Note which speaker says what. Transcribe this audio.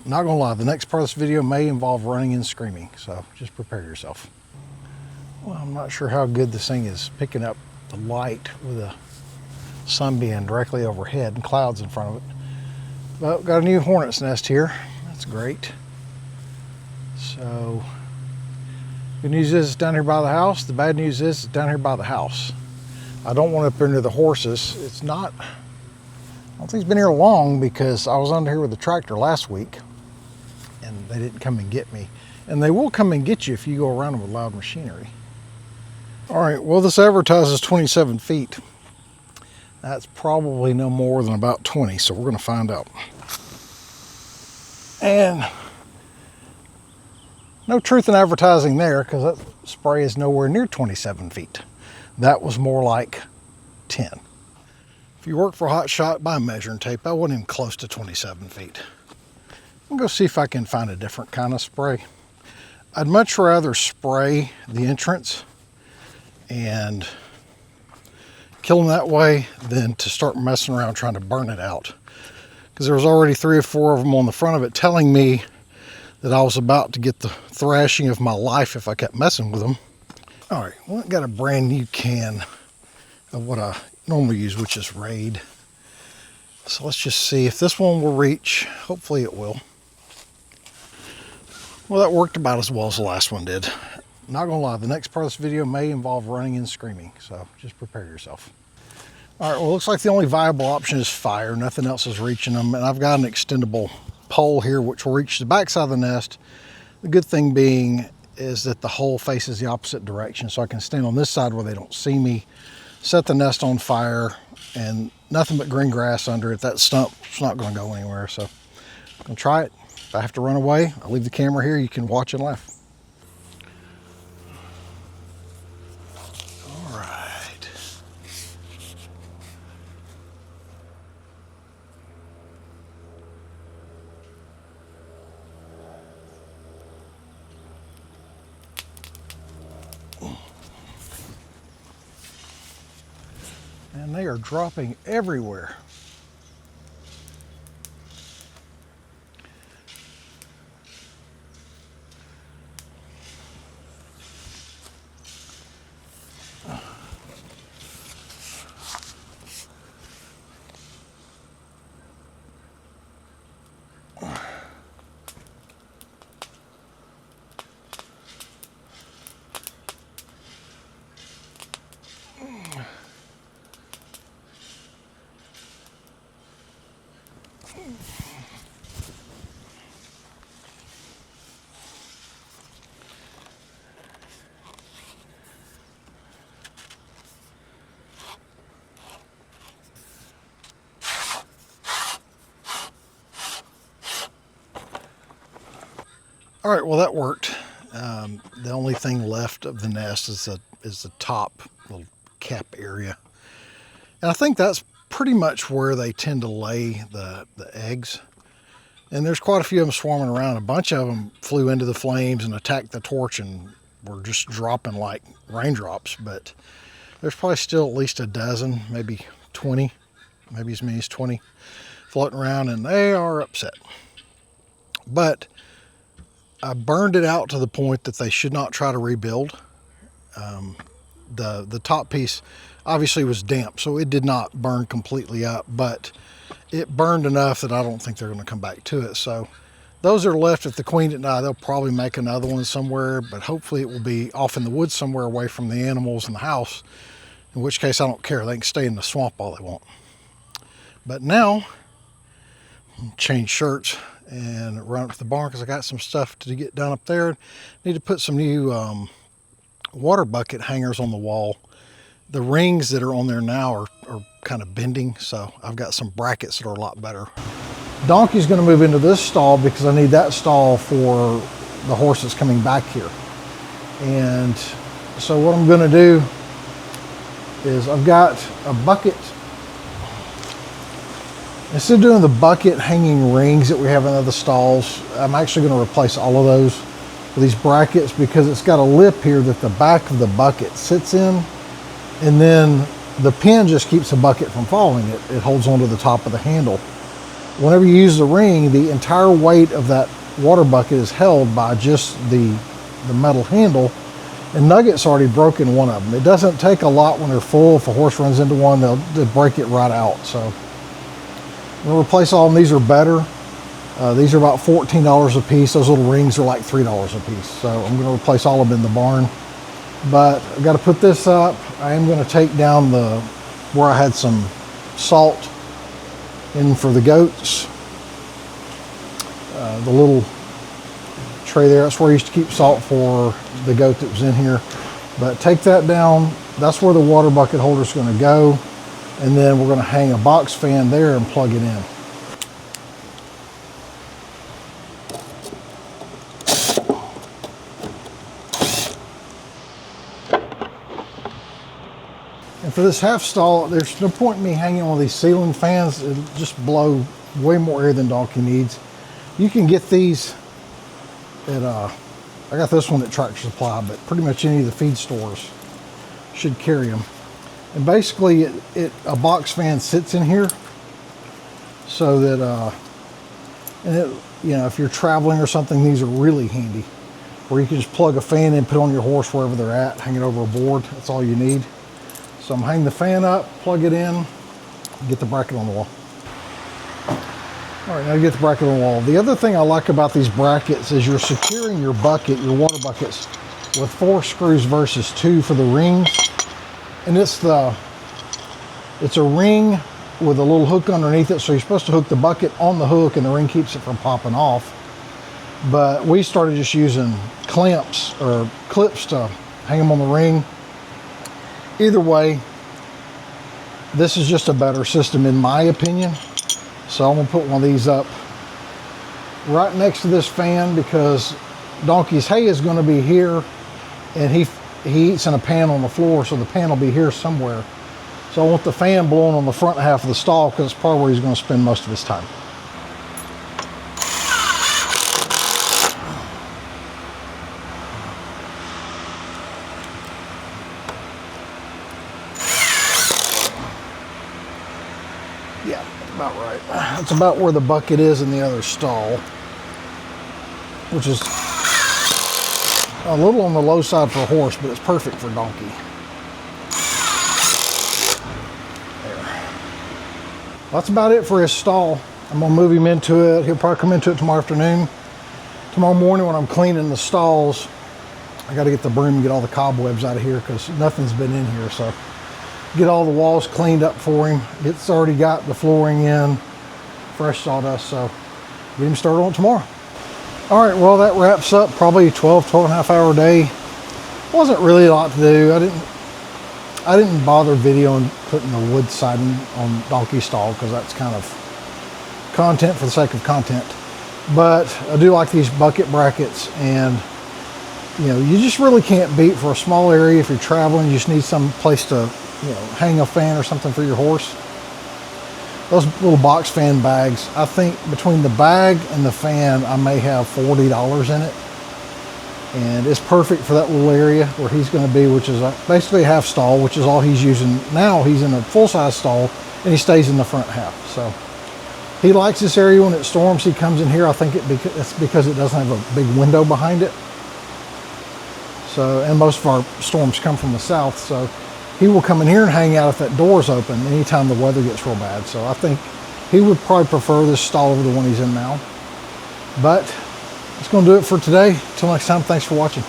Speaker 1: Not gonna lie, the next part of this video may involve running and screaming, so just prepare yourself. Well, I'm not sure how good this thing is picking up the light with the sun being directly overhead and clouds in front of it. But got a new hornet's nest here. That's great. So, good news is it's down here by the house. The bad news is it's down here by the house. I don't want it up there near the horses. It's not, I don't think it's been here long because I was under here with the tractor last week and they didn't come and get me. And they will come and get you if you go around them with loud machinery. All right, well, this advertises 27 feet. That's probably no more than about 20, so we're gonna find out. And no truth in advertising there because that spray is nowhere near 27 feet. That was more like 10. If you work for Hot Shot, buy a measuring tape. I wasn't even close to 27 feet. I'm gonna go see if I can find a different kind of spray. I'd much rather spray the entrance and kill them that way than to start messing around trying to burn it out. Because there was already 3 or 4 of them on the front of it telling me that I was about to get the thrashing of my life if I kept messing with them. All right, well, I got a brand new can of what I normally use, which is Raid. So let's just see if this one will reach. Hopefully it will. Well, that worked about as well as the last one did. Not gonna lie, the next part of this video may involve running and screaming, so just prepare yourself. All right, well, it looks like the only viable option is fire. Nothing else is reaching them, and I've got an extendable pole here which will reach the back side of the nest. The good thing being is that the hole faces the opposite direction, so I can stand on this side where they don't see me, set the nest on fire, and nothing but green grass under it. That stump's not gonna go anywhere, so I'm gonna try it. If I have to run away, I'll leave the camera here. You can watch and laugh. All right. And they are dropping everywhere. All right, well, that worked. The only thing left of the nest is the top little cap area. And I think that's pretty much where they tend to lay the eggs. And there's quite a few of them swarming around. A bunch of them flew into the flames and attacked the torch and were just dropping like raindrops. But there's probably still at least a dozen, maybe 20, maybe as many as 20 floating around, and they are upset. But I burned it out to the point that they should not try to rebuild. The top piece obviously was damp, so it did not burn completely up, but it burned enough that I don't think they're going to come back to it. So those are left. If the queen didn't die, they'll probably make another one somewhere, but hopefully it will be off in the woods somewhere away from the animals in the house, in which case I don't care. They can stay in the swamp all they want. But now, change shirts and run up to the barn because I got some stuff to get done up there. Need to put some new water bucket hangers on the wall. The rings that are on there now are kind of bending, so I've got some brackets that are a lot better. Donkey's going to move into this stall because I need that stall for the horse that's coming back here. And so what I'm going to do is I've got a bucket. Instead of doing the bucket hanging rings that we have in other stalls, I'm actually going to replace all of those with these brackets because it's got a lip here that the back of the bucket sits in, and then the pin just keeps the bucket from falling. It holds onto the top of the handle. whenever you use the ring, the entire weight of that water bucket is held by just the metal handle, and Nugget's already broken one of them. It doesn't take a lot when they're full. If a horse runs into one, they'll break it right out. So I'm gonna replace all of them. These are better. These are about $14 a piece. Those little rings are like $3 a piece. So I'm gonna replace all of them in the barn. But I've got to put this up. I am gonna take down where I had some salt in for the goats. The little tray there, that's where I used to keep salt for the goat that was in here. But take that down. That's where the water bucket holder is going to go. And then we're going to hang a box fan there and plug it in. And for this half stall, there's no point in me hanging one of these ceiling fans. It'll just blow way more air than Donkey needs. You can get these at, I got this one at Tractor Supply, but pretty much any of the feed stores should carry them. And basically, a box fan sits in here so that, you know, if you're traveling or something, these are really handy. Where you can just plug a fan in, put it on your horse wherever they're at, hang it over a board. That's all you need. So I'm hanging the fan up, plug it in, get the bracket on the wall. All right, now to get the bracket on the wall. The other thing I like about these brackets is you're securing your bucket, your water buckets, with 4 screws versus 2 for the rings. And it's a ring with a little hook underneath it, so you're supposed to hook the bucket on the hook and the ring keeps it from popping off. But we started just using clamps or clips to hang them on the ring. Either way, this is just a better system in my opinion. So I'm gonna put one of these up right next to this fan because Donkey's hay is gonna be here and he eats in a pan on the floor, so the pan will be here somewhere. So I want the fan blowing on the front half of the stall because it's probably where he's gonna spend most of his time. Yeah, about right. That's about where the bucket is in the other stall, which is a little on the low side for a horse, but it's perfect for Donkey. There. That's about it for his stall. I'm gonna move him into it. He'll probably come into it tomorrow afternoon. Tomorrow morning when I'm cleaning the stalls, I gotta get the broom and get all the cobwebs out of here because nothing's been in here. So get all the walls cleaned up for him. It's already got the flooring in, fresh sawdust, so get him started on it tomorrow. All right, well, that wraps up probably 12 and a half hour day. Wasn't really a lot to do. I didn't bother videoing putting the wood siding on Donkey stall because that's kind of content for the sake of content. But I do like these bucket brackets, and you know, you just really can't beat for a small area. If you're traveling, you just need some place to, you know, hang a fan or something for your horse. Those little box fan bags, I think between the bag and the fan, I may have $40 in it. And it's perfect for that little area where he's going to be, which is basically a half stall, which is all he's using. Now he's in a full-size stall and he stays in the front half. So he likes this area when it storms. He comes in here. I think it's because it doesn't have a big window behind it. So, and most of our storms come from the south. So he will come in here and hang out if that door's open anytime the weather gets real bad. So I think he would probably prefer this stall over the one he's in now. But that's going to do it for today. Until next time, thanks for watching.